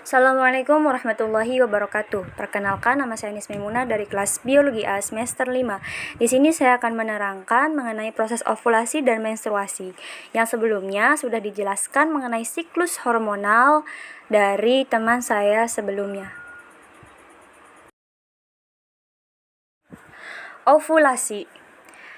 Assalamualaikum warahmatullahi wabarakatuh. Perkenalkan, nama saya Anis Maimunah dari kelas Biologi A semester 5. Di sini saya akan menerangkan mengenai proses ovulasi dan menstruasi. Yang sebelumnya sudah dijelaskan mengenai siklus hormonal dari teman saya sebelumnya. Ovulasi.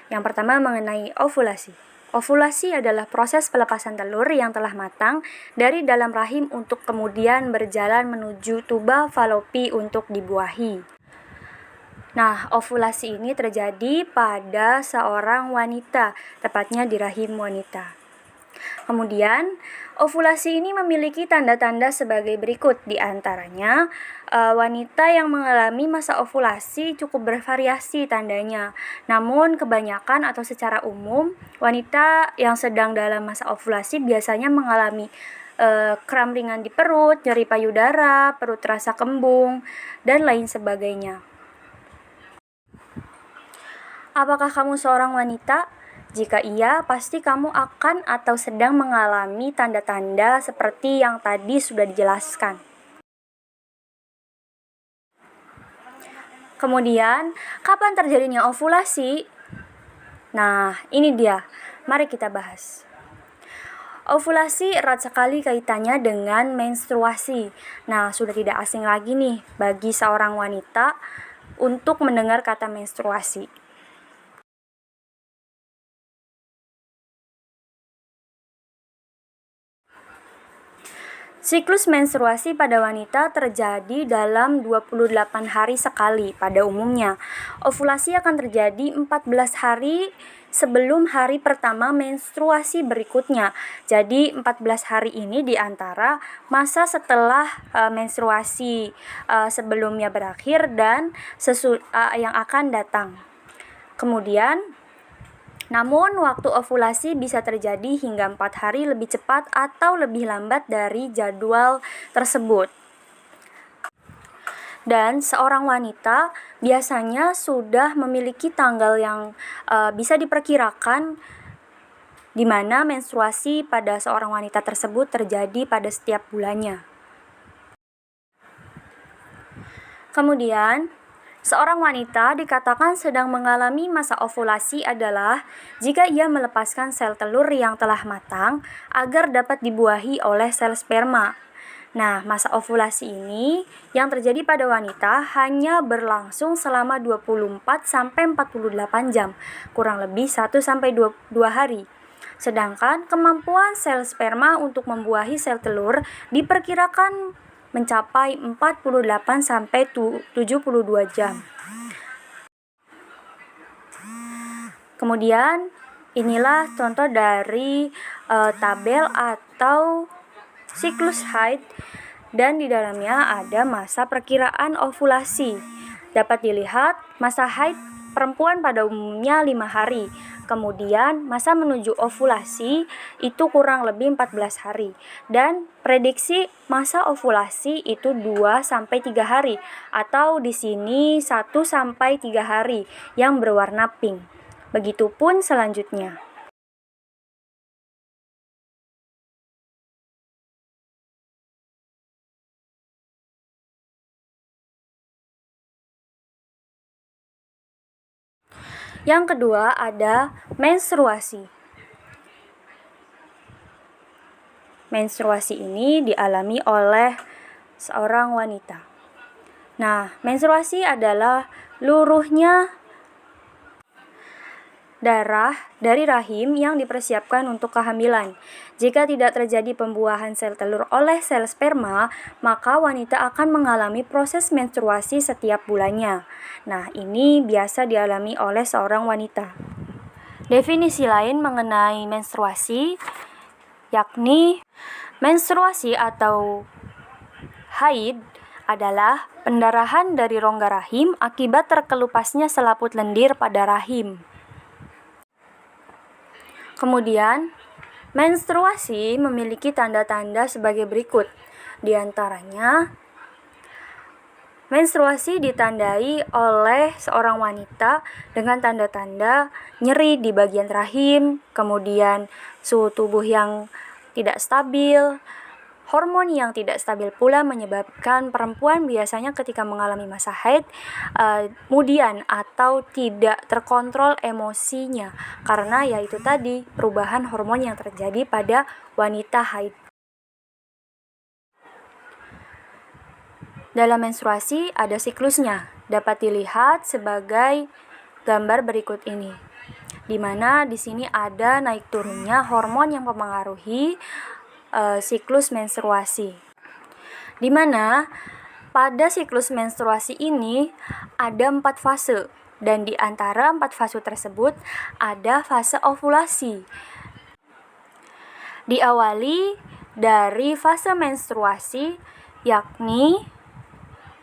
Yang pertama mengenai ovulasi. Ovulasi adalah proses pelepasan telur yang telah matang dari dalam rahim untuk kemudian berjalan menuju tuba falopi untuk dibuahi. Nah, ovulasi ini terjadi pada seorang wanita, tepatnya di rahim wanita. Kemudian, ovulasi ini memiliki tanda-tanda sebagai berikut. Di antaranya, wanita yang mengalami masa ovulasi cukup bervariasi tandanya. Namun, kebanyakan atau secara umum, wanita yang sedang dalam masa ovulasi biasanya mengalami kram ringan di perut, nyeri payudara, perut terasa kembung, dan lain sebagainya. Apakah kamu seorang wanita? Jika iya, pasti kamu akan atau sedang mengalami tanda-tanda seperti yang tadi sudah dijelaskan. Kemudian, kapan terjadinya ovulasi? Nah, ini dia. Mari kita bahas. Ovulasi erat sekali kaitannya dengan menstruasi. Nah, sudah tidak asing lagi nih bagi seorang wanita untuk mendengar kata menstruasi. Siklus menstruasi pada wanita terjadi dalam 28 hari sekali pada umumnya. Ovulasi akan terjadi 14 hari sebelum hari pertama menstruasi berikutnya. Jadi 14 hari ini diantara masa setelah menstruasi sebelumnya berakhir dan yang akan datang. Kemudian, namun, waktu ovulasi bisa terjadi hingga 4 hari lebih cepat atau lebih lambat dari jadwal tersebut. Dan seorang wanita biasanya sudah memiliki tanggal yang bisa diperkirakan di mana menstruasi pada seorang wanita tersebut terjadi pada setiap bulannya. Kemudian, seorang wanita dikatakan sedang mengalami masa ovulasi adalah jika ia melepaskan sel telur yang telah matang agar dapat dibuahi oleh sel sperma. Nah, masa ovulasi ini yang terjadi pada wanita hanya berlangsung selama 24-48 jam, kurang lebih 1-2 hari. Sedangkan kemampuan sel sperma untuk membuahi sel telur diperkirakan mencapai 48-72 jam. Kemudian, inilah contoh dari tabel atau siklus haid, dan di dalamnya ada masa perkiraan ovulasi. Dapat dilihat masa haid perempuan pada umumnya 5 hari. Kemudian masa menuju ovulasi itu kurang lebih 14 hari. Dan prediksi masa ovulasi itu 2-3 hari, atau di sini 1-3 hari yang berwarna pink. Begitupun selanjutnya. Yang kedua ada menstruasi. Menstruasi ini dialami oleh seorang wanita. Nah, menstruasi adalah luruhnya darah dari rahim yang dipersiapkan untuk kehamilan. Jika tidak terjadi pembuahan sel telur oleh sel sperma, maka wanita akan mengalami proses menstruasi setiap bulannya. Nah, ini biasa dialami oleh seorang wanita. Definisi lain mengenai menstruasi yakni menstruasi atau haid adalah pendarahan dari rongga rahim akibat terkelupasnya selaput lendir pada rahim. Kemudian, menstruasi memiliki tanda-tanda sebagai berikut. Di antaranya, menstruasi ditandai oleh seorang wanita dengan tanda-tanda nyeri di bagian rahim, kemudian suhu tubuh yang tidak stabil, Hormon yang tidak stabil pula menyebabkan perempuan biasanya ketika mengalami masa haid kemudian atau tidak terkontrol emosinya karena yaitu tadi perubahan hormon yang terjadi pada wanita haid. Dalam menstruasi ada siklusnya, dapat dilihat sebagai gambar berikut ini, di mana di sini ada naik turunnya hormon yang mempengaruhi siklus menstruasi. Di mana pada siklus menstruasi ini ada 4 fase dan di antara 4 fase tersebut ada fase ovulasi. Diawali dari fase menstruasi yakni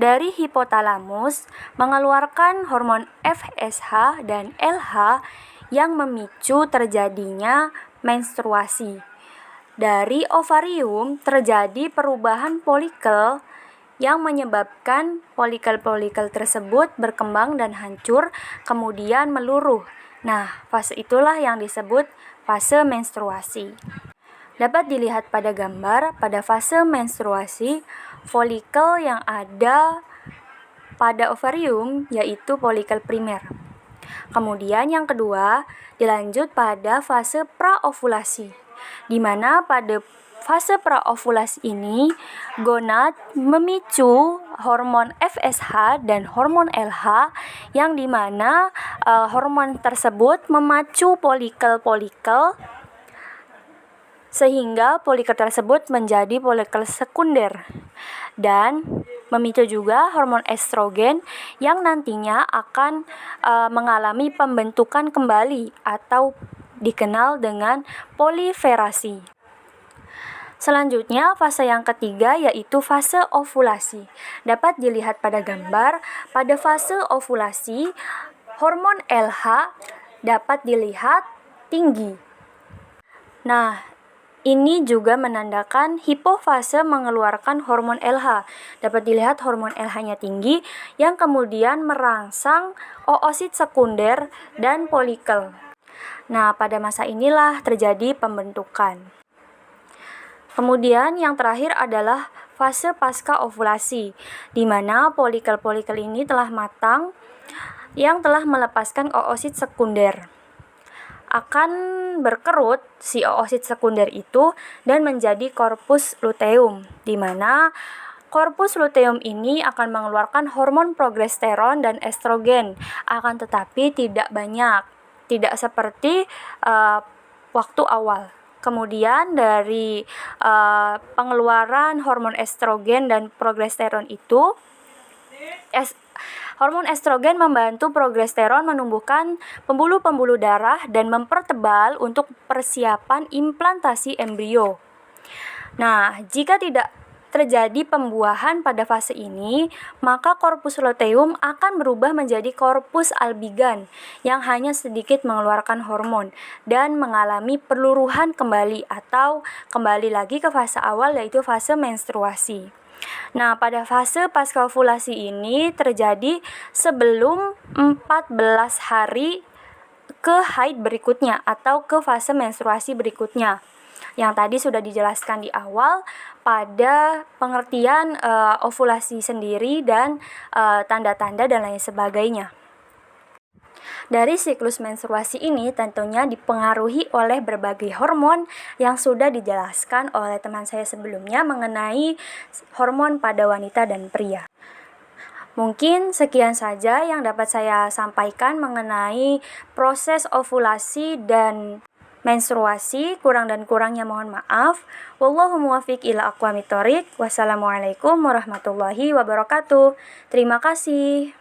dari hipotalamus mengeluarkan hormon FSH dan LH yang memicu terjadinya menstruasi. Dari ovarium terjadi perubahan folikel yang menyebabkan folikel-folikel tersebut berkembang dan hancur, kemudian meluruh. Nah, fase itulah yang disebut fase menstruasi. Dapat dilihat pada gambar, pada fase menstruasi, folikel yang ada pada ovarium yaitu folikel primer. Kemudian yang kedua, dilanjut pada fase praovulasi, di mana pada fase praovulasi ini gonad memicu hormon FSH dan hormon LH yang dimana hormon tersebut memacu folikel-folikel sehingga folikel tersebut menjadi folikel sekunder dan memicu juga hormon estrogen yang nantinya akan mengalami pembentukan kembali atau dikenal dengan proliferasi. Selanjutnya fase yang ketiga yaitu fase ovulasi. Dapat dilihat pada gambar, pada fase ovulasi hormon LH dapat dilihat tinggi. Nah, ini juga menandakan hipofase mengeluarkan hormon LH. Dapat dilihat hormon LH-nya tinggi yang kemudian merangsang oosit sekunder dan folikel. Nah, pada masa inilah terjadi pembentukan. Kemudian yang terakhir adalah fase pasca ovulasi, di mana folikel-folikel ini telah matang yang telah melepaskan oosit sekunder. Akan berkerut si oosit sekunder itu dan menjadi korpus luteum, di mana korpus luteum ini akan mengeluarkan hormon progesteron dan estrogen, akan tetapi tidak banyak, tidak seperti waktu awal. Kemudian dari pengeluaran hormon estrogen dan progesteron itu hormon estrogen membantu progesteron menumbuhkan pembuluh-pembuluh darah dan mempertebal untuk persiapan implantasi embrio. Nah, jika tidak terjadi pembuahan pada fase ini, maka korpus luteum akan berubah menjadi korpus albigan yang hanya sedikit mengeluarkan hormon dan mengalami peluruhan kembali atau kembali lagi ke fase awal yaitu fase menstruasi. Nah, pada fase pasca ovulasi ini terjadi sebelum 14 hari ke haid berikutnya atau ke fase menstruasi berikutnya. Yang tadi sudah dijelaskan di awal pada pengertian ovulasi sendiri dan tanda-tanda dan lain sebagainya. Dari siklus menstruasi ini tentunya dipengaruhi oleh berbagai hormon yang sudah dijelaskan oleh teman saya sebelumnya mengenai hormon pada wanita dan pria. Mungkin sekian saja yang dapat saya sampaikan mengenai proses ovulasi dan menstruasi. Kurang dan kurangnya mohon maaf. Wallahu muwaffiq ila aqwamit thoriq. Wassalamualaikum warahmatullahi wabarakatuh. Terima kasih.